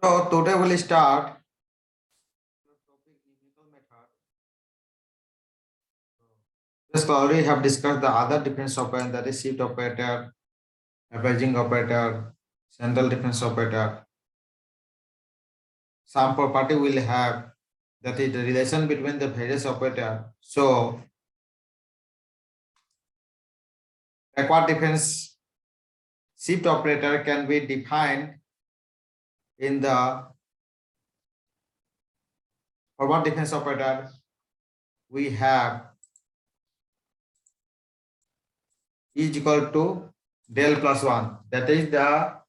So today we'll start the topic numerical method. Just already have discussed the other difference operator, that is shift operator, averaging operator, central difference operator. Some property will have, that is the relation between the various operator. So backward difference shift operator can be defined in the forward difference operator. We have is equal to del plus 1. That is the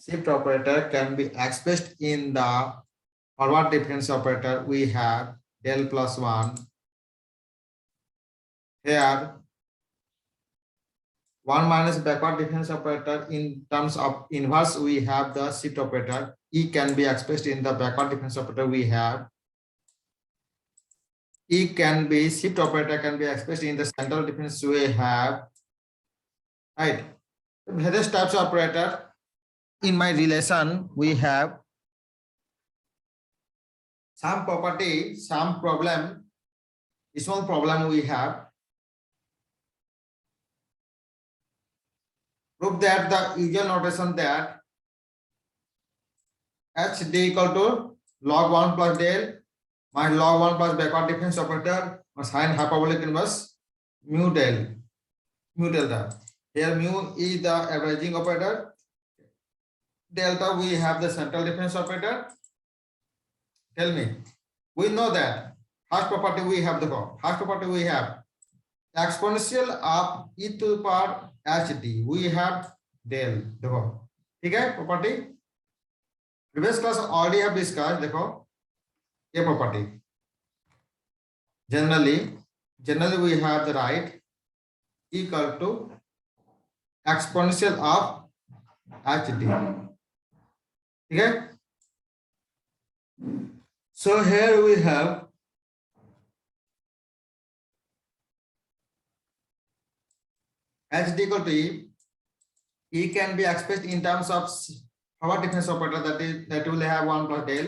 shift operator can be expressed in the forward difference operator. We have del plus 1. Here 1 minus backward difference operator. In terms of inverse, we have the shift operator. E can be expressed in the backward difference operator. We have E can be shift operator can be expressed in the central difference. We have right various types of operator. In my relation, we have some property, some problem, small problem we have. Prove that the usual notation that HD equal to log 1 plus del minus log 1 plus backward difference operator plus sine hyperbolic inverse mu del. Mu delta. Here mu is the averaging operator. Delta we have the central difference operator. Tell me. We know that first property we have first property we have exponential of e to the power hd. We have del. देखो ठीक है property. Previous class already have discussed. देखो ये property. Generally we have the right equal to exponential of hd. ठीक है. So here we have hd equal to e. E can be expressed in terms of forward difference operator, that will have 1 plus del.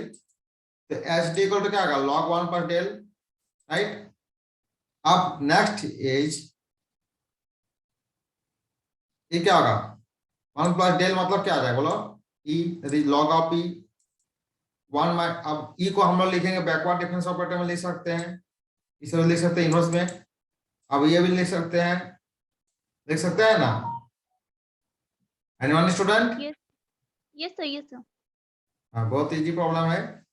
तो hd equal to क्या होगा log 1 plus del, right? अब next is ये क्या होगा 1 plus del मतलब क्या आ जाएगा बोलो e log of e 1 माइ. अब e को हम लोग लिखेंगे बैकवर्ड डिफरेंस ऑपरेटर में लिख सकते हैं, इसे लिख सकते हैं इनवर्स में. अब ये भी लिख सकते हैं ना. Anyone student? Yes sir, yes sir. बहुत इजी प्रॉब्लम है.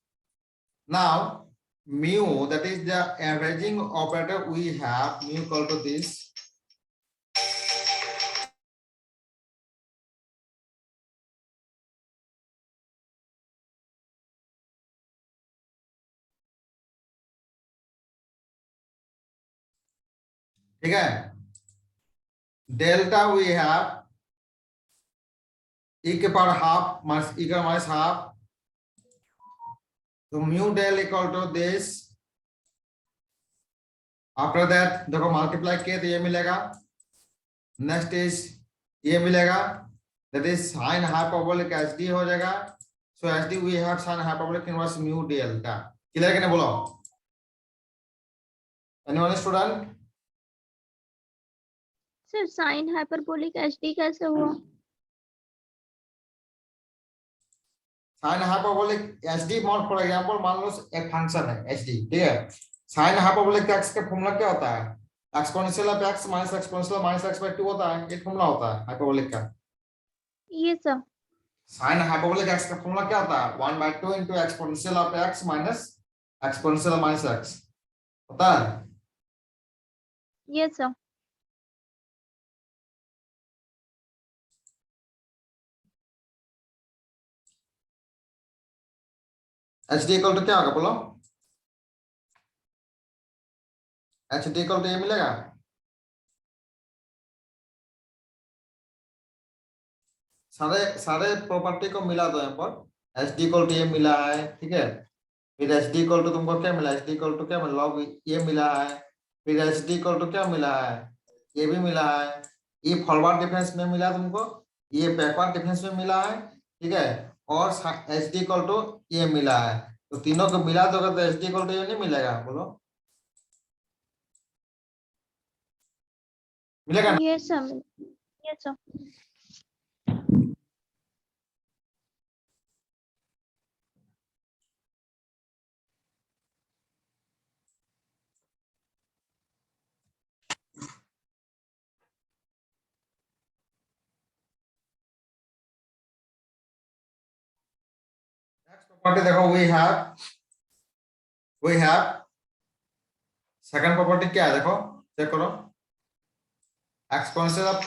Now mu, that is the averaging operator, we have mu equal to this. ठीक है. डेल्टा वी हैव e के पावर हाफ माइनस e का माइनस हाफ. तो mu del equal to this. After that देखो multiply किए तो ये मिलेगा. नेक्स्ट इज ये मिलेगा, that is sine hyperbolic HD हो जाएगा. So HD we have sine hyperbolic inverse mu delta. Clear है कि नहीं बोलो anyone student? Sir sine hyperbolic HD कैसे हुआ? Sine hyperbolic HD for example मान लो एक फंक्शन है एचडी. ठीक है. साइन हाइपरबोलिक एक्स का फॉर्मूला क्या होता है? Exponential of x minus exponential minus x by 2 होता है. एक फॉर्मूला होता है हाइपरबोलिक का. ये सर साइन हाइपरबोलिक एक्स का फॉर्मूला क्या होता है? 1/2 into exponential of x minus exponential minus x होता है. ये सर एचडी इक्वल टू क्या होगा बोलो? एचडी इक्वल टू ये मिलेगा. सारे प्रॉपर्टी को मिला दो यहाँ पर. एचडी इक्वल टू ये मिला है. ठीक है. फिर एचडी इक्वल टू तुमको क्या मिला? एचडी इक्वल टू क्या मिला? लॉग ये मिला है. फिर एचडी इक्वल टू क्या मिला है? ये भी मिला है. ये फॉरवर्ड डिफरेंस में मिला तुमको, ये बैकवर्ड डिफरेंस में मिला है. ठीक है. और एच डी इक्वल टू ये मिला है, तो तीनों को मिला दोगे तो एच डी इक्वल टू ये नहीं मिलेगा, बोलो मिलेगा ना? Yes, sir. Yes, sir. Next property देखो, वी हैव सेकंड प्रॉपर्टी क्या है, देखो चेक करो, एक्सपोनेंशियल ऑफ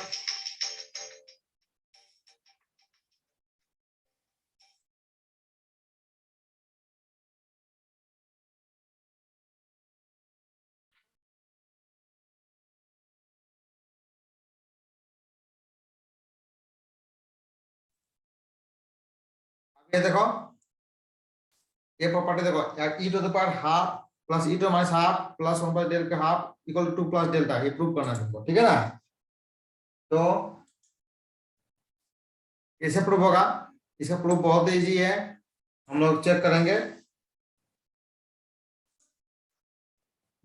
ये देखो, ये प्रॉपर्टी देखो, e to the power half plus e to minus half plus 1 by del का half equal to 2 plus delta, ये प्रूव करना है तुमको, ठीक है ना? तो कैसे प्रूव होगा, इसका प्रूफ बहुत इजी है, हम लोग चेक करेंगे।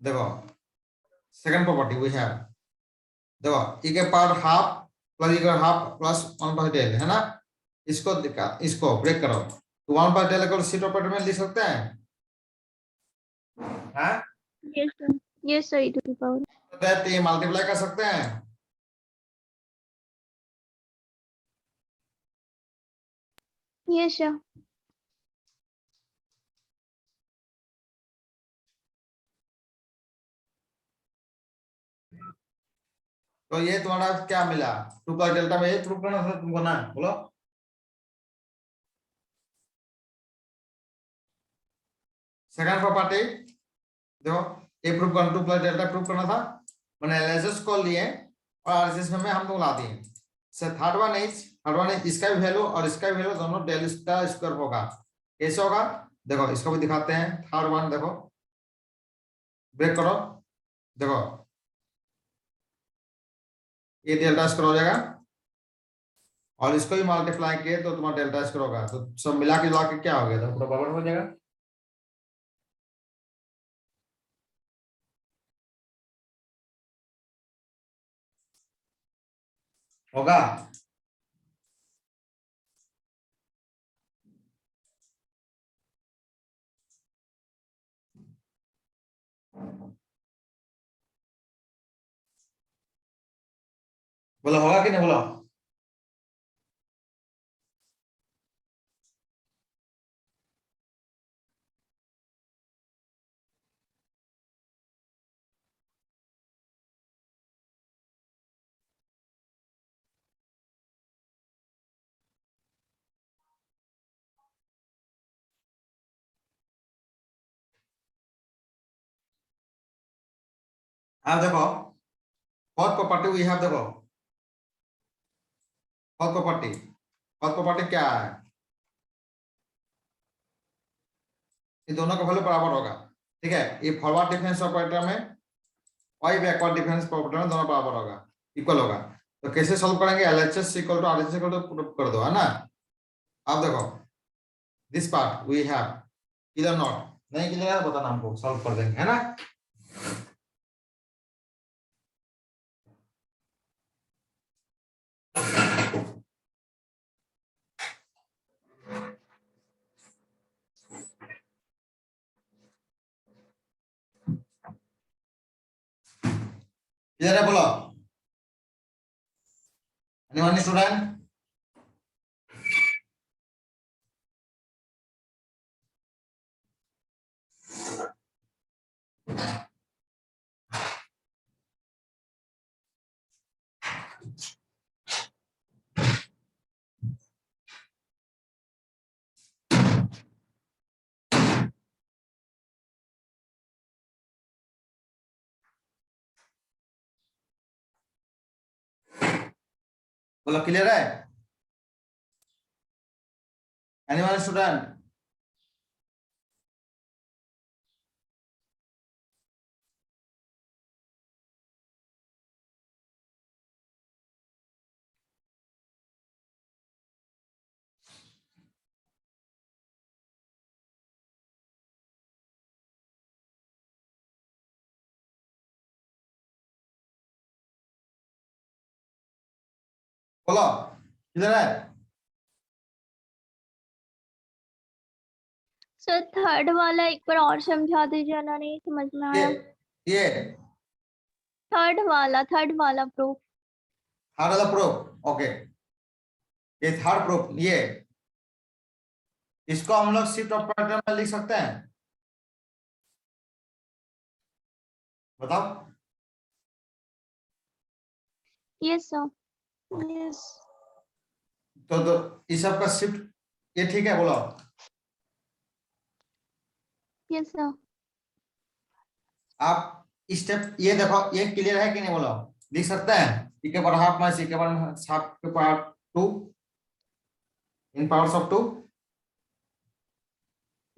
देखो सेकंड प्रॉपर्टी वी हैव, देखो ई के पावर हाफ प्लस ई का हाफ प्लस 1 बाय डेल है ना, इसको ब्रेक करो तो 1 बाय डेल को सी प्रॉपर्टी में लिख सकते हैं, हाँ? Yes, sir. Yes, sir. E to the power. तो ये मल्टीप्लाई कर सकते हैं, Yes, sir. तो ये तुम्हारा क्या मिला, 2 प्लस डेल्टा में, ये प्रूव करना था तुमको ना, बोलो। सेकंड प्रॉपर्टी देखो, ये प्रूव करना, 2 प्लस डेल्टा प्रूव करना था, मैंने एनालिसिस को लिए और एनालिसिस में हम लोग ला दिए। सो थर्ड वन इज इसका भी वैल्यू और इसका भी वैल्यू दोनों डेल्टा स्क्वायर होगा, कैसे होगा देखो, इसको भी दिखाते हैं। थर्ड वन देखो, ब्रेक करो, देखो ये डेल्टा स्क्वायर हो जाएगा और इसको भी मल्टीप्लाई किए तो तुम्हारा डेल्टा स्क्वायर होगा, तो सब मिला के क्या हो गया, तो पूरा बराबर हो जाएगा। होगा, बोला होगा कि नहीं बोला? आप देखो फोर्थ प्रॉपर्टी वी हैव, देखो फोर्थ प्रॉपर्टी क्या है, ये दोनों का वैल्यू बराबर होगा, ठीक है? ये फॉरवर्ड डिफरेंस ऑपरेटर में और बैकवर्ड डिफरेंस ऑपरेटर में दोनों बराबर होगा, इक्वल होगा। तो कैसे सॉल्व करेंगे, LHS equal to RHS equal to prove कर दो, है ना? आप देखो this part we have, clear not, नहीं क्लियर है बताना हमको, सॉल्व कर देंगे, है ना? क्लियर है बोलो, एनीवन स्टूडेंट? बोलो क्लियर है, एनीवन स्टूडेंट? बोलो किधर है? सर थर्ड वाला एक बार और समझा दीजिए ना, नहीं समझ में ये आया। ये थर्ड वाला प्रूफ। थर्ड वाला प्रूफ, ओके। ये थर्ड प्रूफ, ये इसको हम लोग शिफ्ट ऑपरेटर में लिख सकते हैं, बताओ। Yes sir. यस। तो इस सब का शिफ्ट, ये ठीक है, बोलो। Yes sir. आप स्टेप ये देखो, ये क्लियर है कि नहीं, बोलो। लिख सकते हैं e के पावर हाफ माइनस e के पावर हाफ के पावर 2 इन पावर्स ऑफ 2।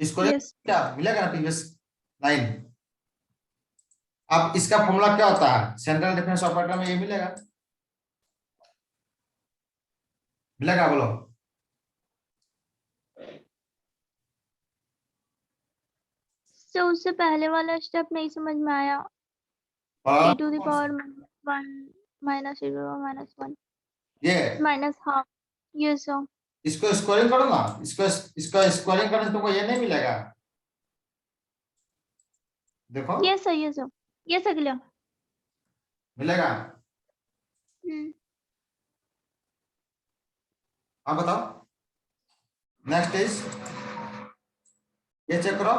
इसको यस। क्या मिलेगा ना प्रीवियस लाइन। अब इसका फॉर्मूला क्या होता है सेंट्रल डिफरेंस ऑपरेटर में, ये मिलेगा, मिलेगा, बोलो। सर उससे पहले वाला स्टेप नहीं समझ में आया। और e to the power 1 minus e to the power -1 ये माइनस हाफ। Yes sir. इसको स्क्वायरिंग करो ना, इसको स्क्वायरिंग करने से तुमको ये नहीं मिलेगा, देखो, yes sir. Yes sir. Yes अगला। मिलेगा। आप बताओ, नेक्स्ट इज, ये चेक करो।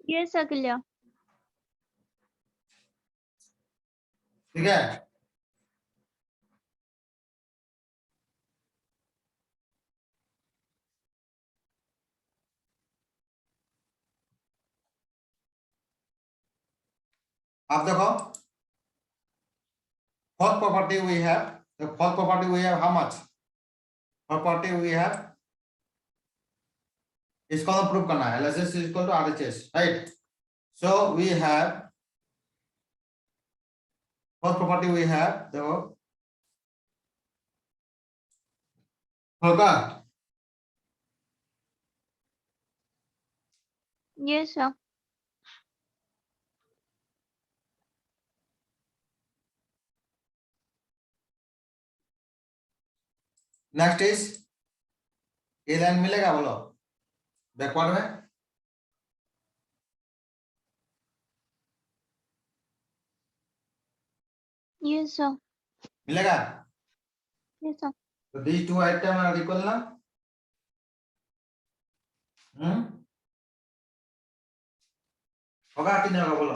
यस अगला। ठीक है, आप देखो, fourth property we have, the fourth property we have how much, property we have, इसको हम प्रूव करना है, LHS is equal to RHS, right? So we have fourth property we have, देखो होगा। Yes sir. नेक्स्ट इज, ये line मिलेगा, बोलो, backward में। Yes sir. मिलेगा, यस सर। तो these two item are equal ना। होगा कि नहीं होगा, बोलो।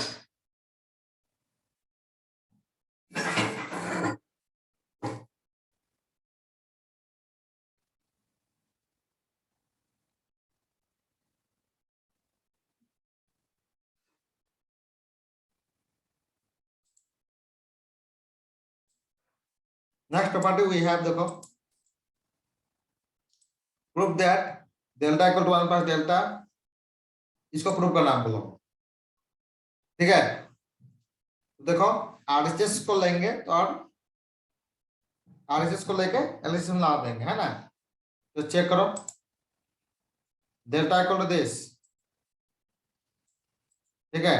नेक्स्ट प्रॉपर्टी वी हैव, देखो, prove that delta equal to 1 plus delta, इसको प्रूव करना आप लोग, ठीक है। तो देखो, आरएचएस को लेंगे तो, और आरएचएस को लेके एलएचएस में ला देंगे, है ना। तो चेक करो, डेल्टा इक्वल टू दिस, ठीक है।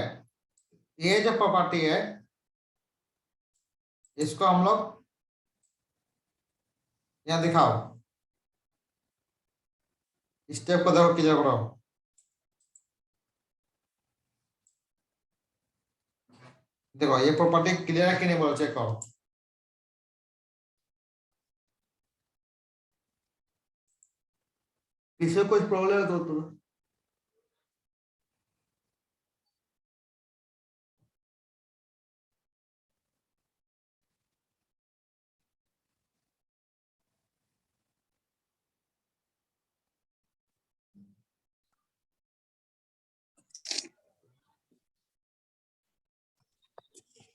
ये जो प्रॉपर्टी है, इसको हम लोग यहाँ दिखाओ, स्टेप को देखो क्लियर करो। देखो ये प्रॉपर्टी क्लियर है कि नहीं, बोलो, चेक करो। किसी कुछ प्रॉब्लम है तो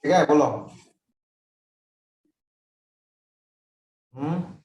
ठीक है, बोलो। हम्म,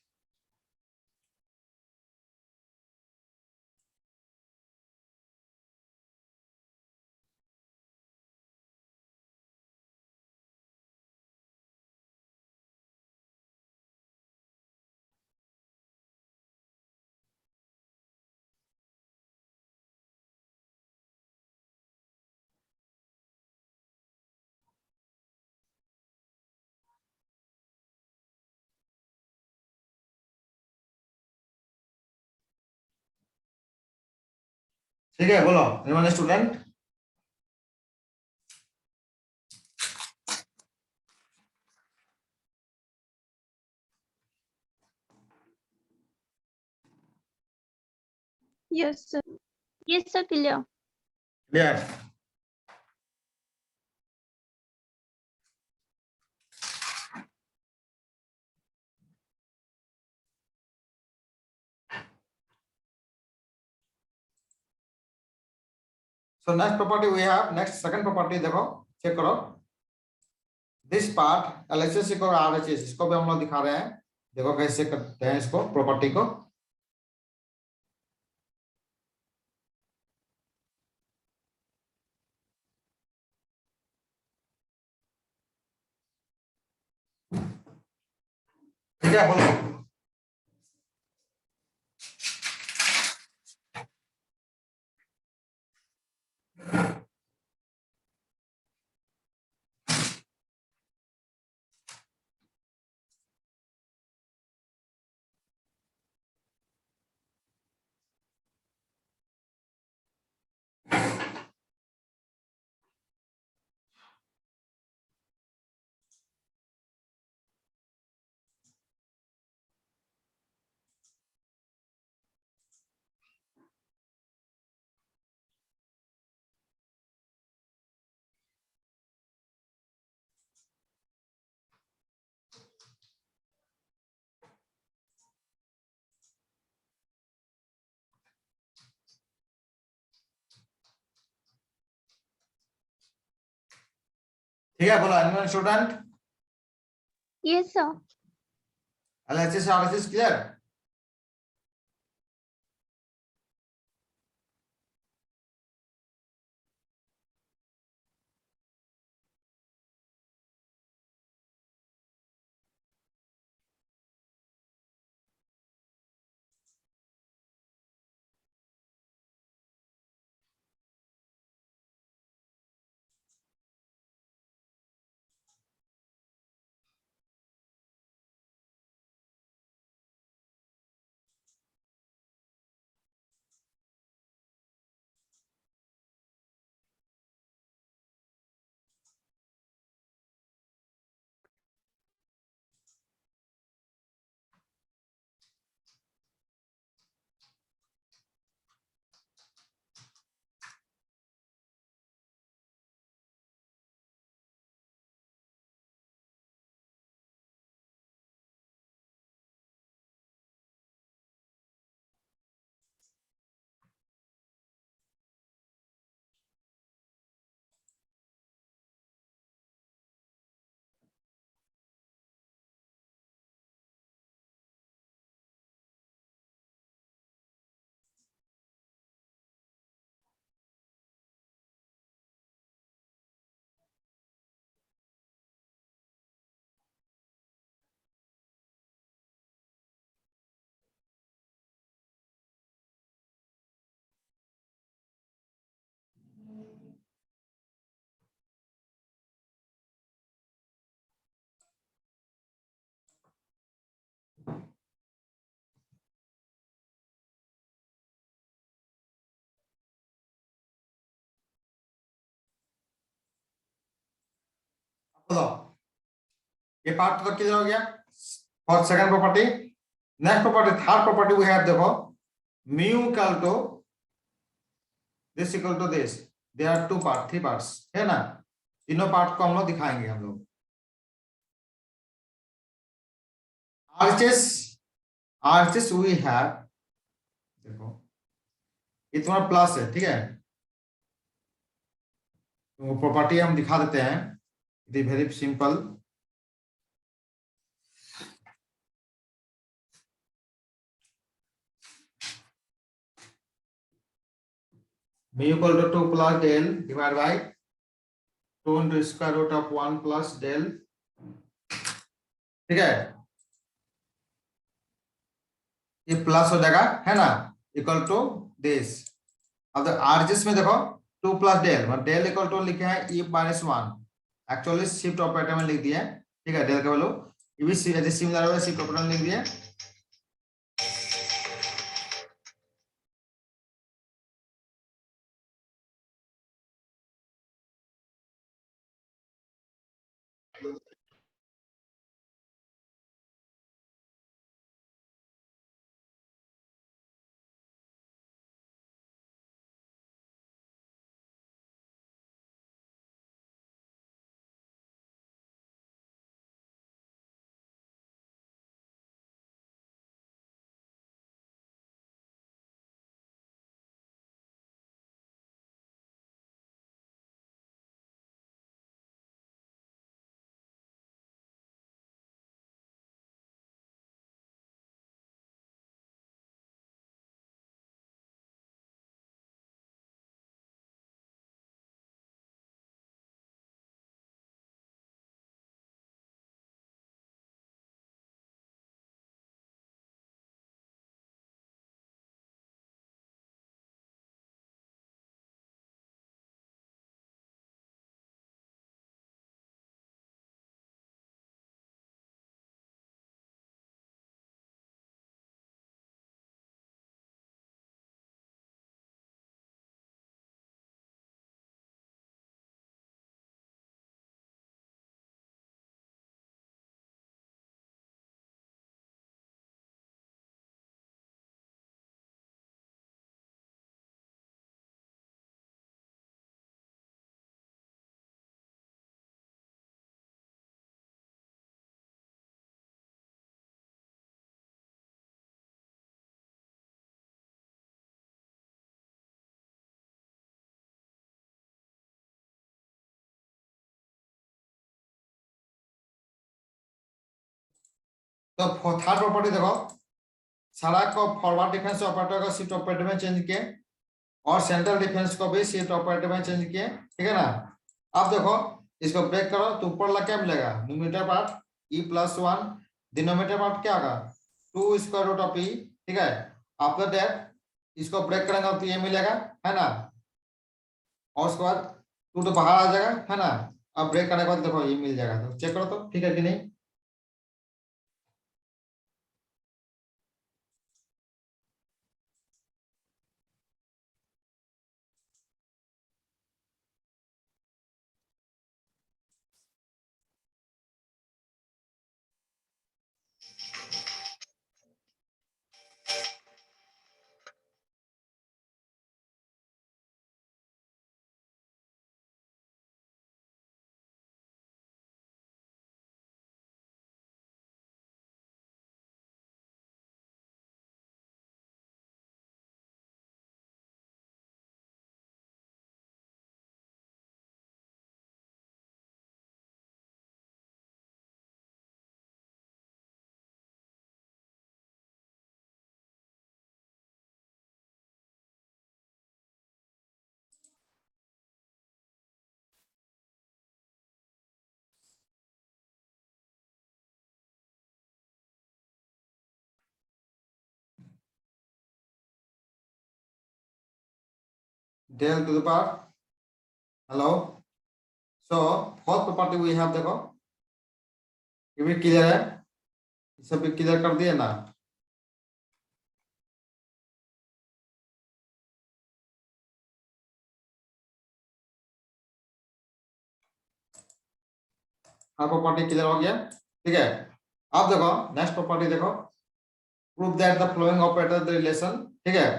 ठीक है, बोलो anyone student. Yes sir. Yes sir, clear. Clear. So next property we have, next second property देखो, चेक करो। दिस पार्ट LHS को RHS इसको भी हम लोग दिखा रहे हैं, देखो कैसे करते हैं इसको प्रॉपर्टी को। ठीक है, बोलो। ठीक है, बोलो anyone student. Yes sir. LHS RHS clear. बोलो, ये पार्ट तो क्लियर हो गया। और second property, next property, third property we have, देखो mu equal to this equal to this. There are two part, three parts है ना, तीनों पार्ट को हम लोग दिखाएंगे हम लोग। RHS वी हैव, देखो ये तुम्हारा प्लस है, ठीक है, तो प्रॉपर्टी हम दिखा देते हैं, it is very simple. mu equal to 2 plus del divided by 2 into square root of 1 plus del, ठीक है, ये प्लस हो जाएगा है ना, इक्वल टू दिस। अब RHS में देखो 2 प्लस डेल, मतलब डेल इक्वल टू लिखे हैं e minus 1, actually shift operator में लिख दिया है, ठीक है, डेल का वैल्यू ये भी सिमिलर होगा, शिफ्ट ऑपरेटर में लिख दिया। तो थर्ड प्रॉपर्टी देखो, सारा को फॉरवर्ड डिफेंस ऑपरेटर को शिफ्ट ऑपरेटर में चेंज किए और सेंट्रल डिफेंस को भी शिफ्ट ऑपरेटर में चेंज किए, ठीक है ना। अब देखो इसको ब्रेक करो तो ऊपर वाला क्या मिलेगा, numerator part e+1, denominator part क्या होगा 2 स्क्वायर रूट ऑफ e, ठीक है। आफ्टर दैट इसको ब्रेक करेंगे तो ये मिलेगा, है ना, और उसके बाद 2 तो बाहर आ जाएगा, है ना। अब ब्रेक करने के बाद देखो ये मिल जाएगा, तो चेक करो तो ठीक है कि नहीं। del to the power, hello, so fourth property we have, देखो ये भी क्लियर है, सब क्लियर कर दिए ना। हर प्रॉपर्टी क्लियर हो गया, ठीक है। अब देखो नेक्स्ट प्रॉपर्टी देखो, prove that the following operator the relation, ठीक है।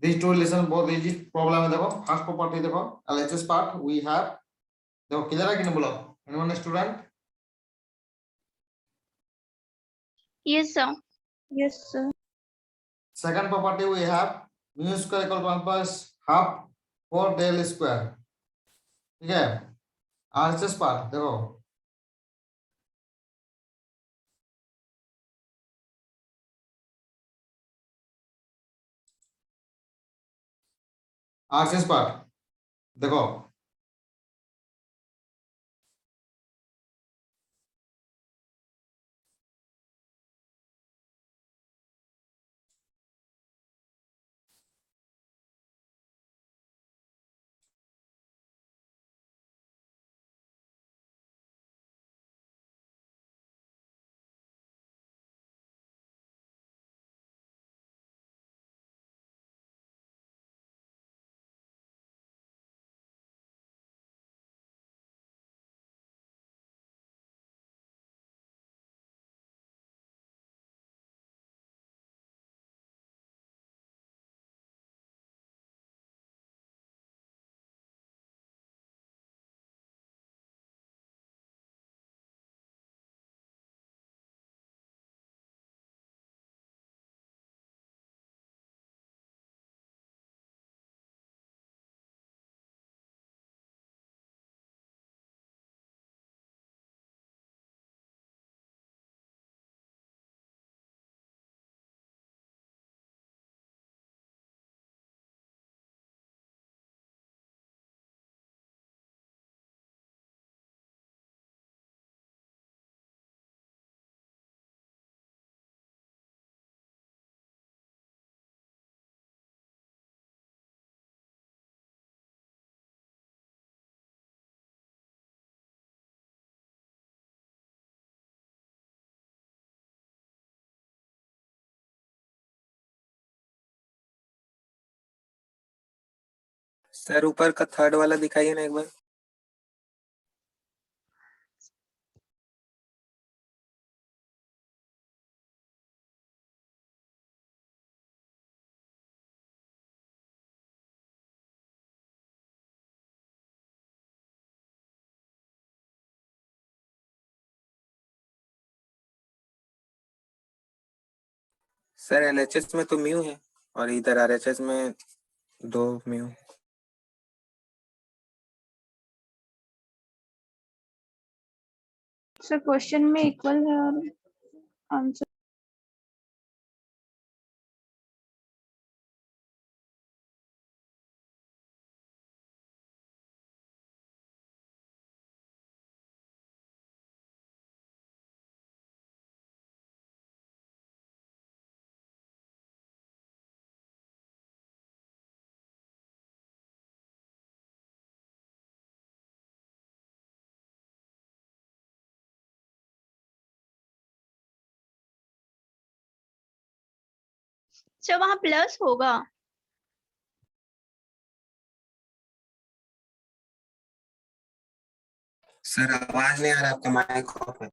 दिस टू रिलेशन बहुत इजी प्रॉब्लम है। देखो फर्स्ट प्रॉपर्टी देखो एलएचएस पार्ट वी हैव, देखो क्लियर है कि नहीं बोलो anyone student. Yes, sir. Yes, sir. Second property we have mu square equal 1 plus half 4 del square, ठीक है। आरएचएस पार्ट देखो, आरएचएस पार्ट देखो, सर ऊपर का थर्ड वाला दिखाइए ना एक बार। सर एलएचएस में तो म्यू है और इधर आरएचएस में 2 म्यू। सर क्वेश्चन में इक्वल है और आंसर सर वहाँ प्लस होगा। सर आवाज नहीं आ रहा, आपका माइक ऑफ है।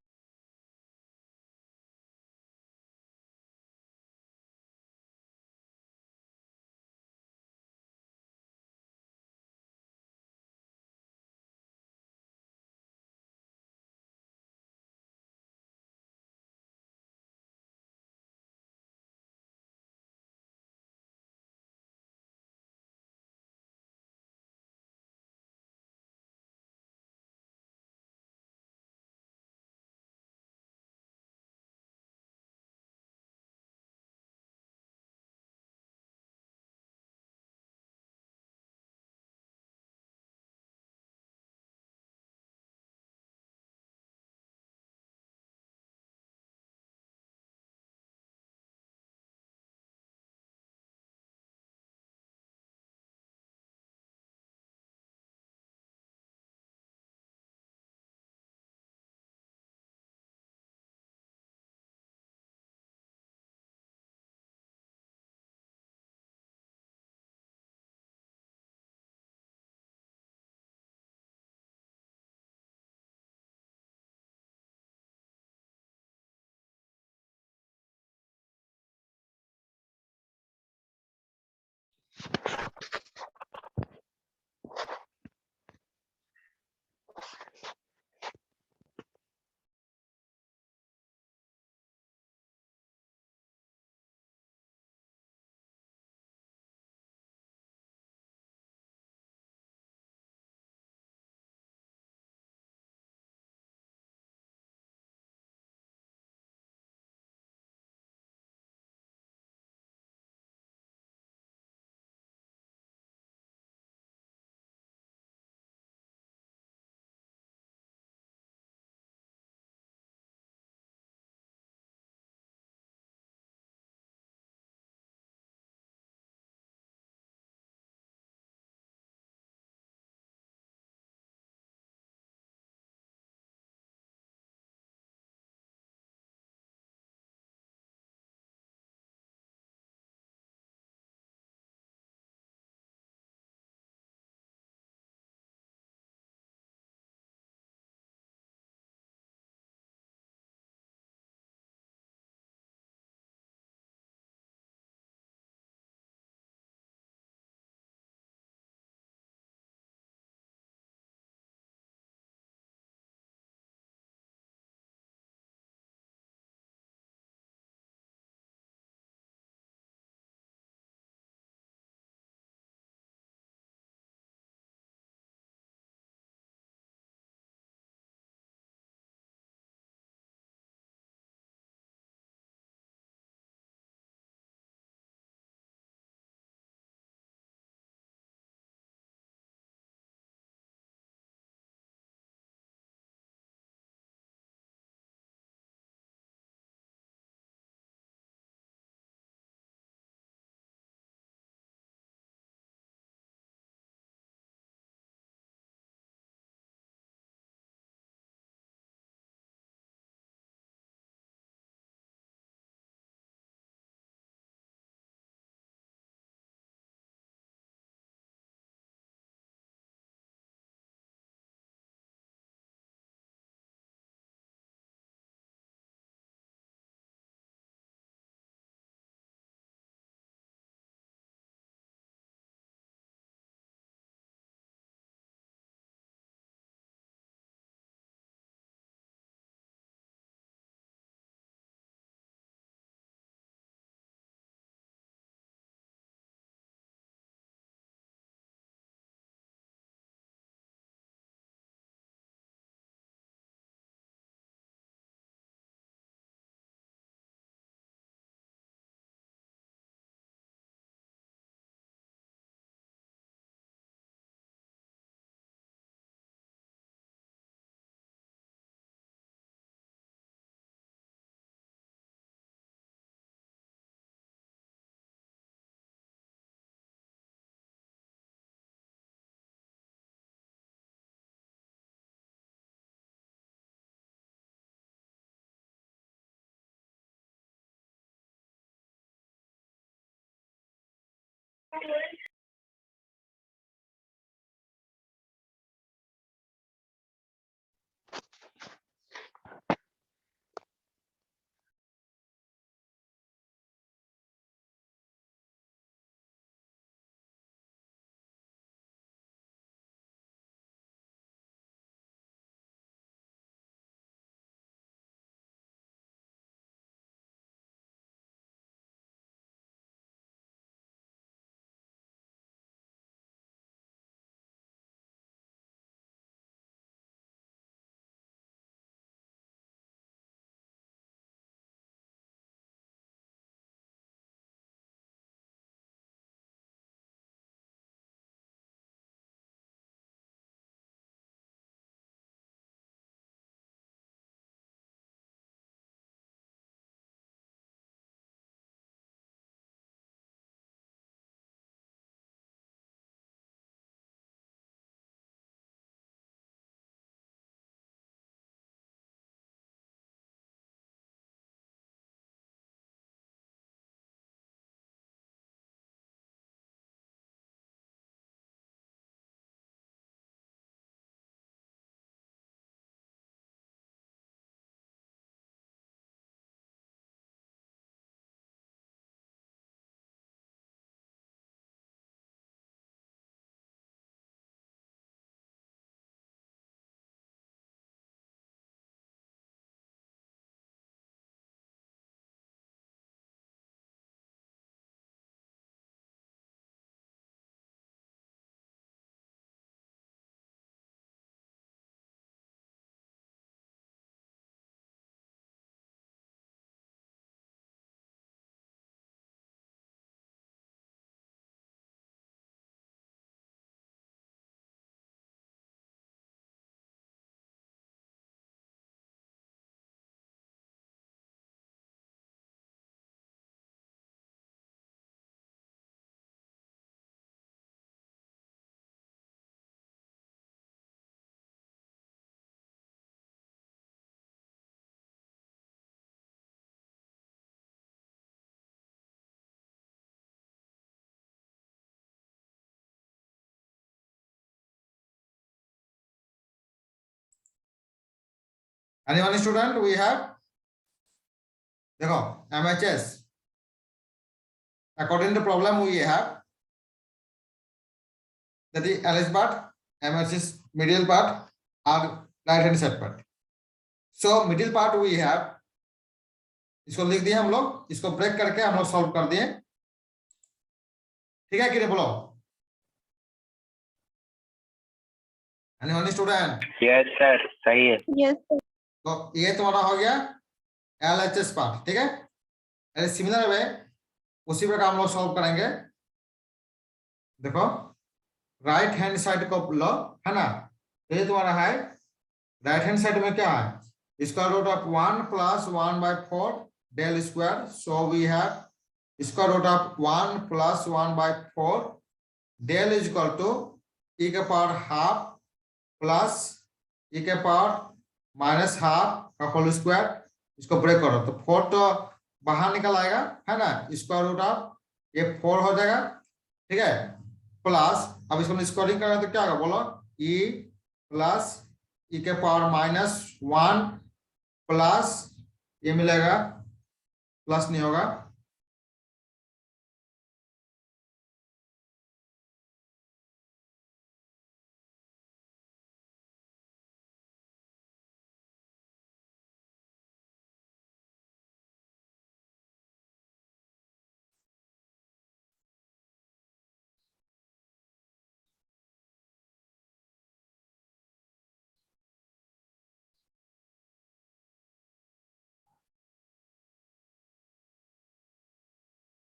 Anyone student we have? देखो MHS according to problem we have that is LS part, MHS middle part और right hand side part. So middle part we have, इसको लिख दिए हम लोग, इसको ब्रेक करके हम लोग सॉल्व कर दिए, ठीक है कि नहीं बोलो? Anyone student? यस सर, सही है। Yes, sir. तो ये तुम्हारा हो गया LHS पार्ट, ठीक है? सिमिलर वे उसी प्रकार हम लोग सॉल्व करेंगे। देखो राइट हैंड साइड को लो, है ना? ये तुम्हारा है राइट हैंड साइड में क्या है? Square root of 1 plus 1/4 del square, so we have square root of 1 plus 1/4 del is equal to e के पावर हाफ प्लस e के पावर माइनस हाफ का होल स्क्वायर। इसको ब्रेक करो तो 4 तो बाहर निकल आएगा, है ना? स्क्वायर रूट ऑफ ये 4 हो जाएगा, ठीक है? प्लस अब इसको स्क्वायरिंग करें तो क्या होगा बोलो? e प्लस e के पावर -1 प्लस ये मिलेगा, प्लस नहीं होगा,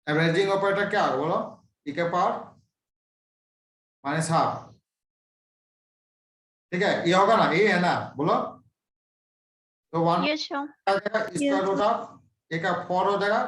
एवरेजिंग ऑपरेटर क्या होगा बोलो? e के पावर -हाफ, ठीक है? ये होगा ना, ये है ना, बोलो? तो 1 Yes, sir. Square root of a का 4 हो जाएगा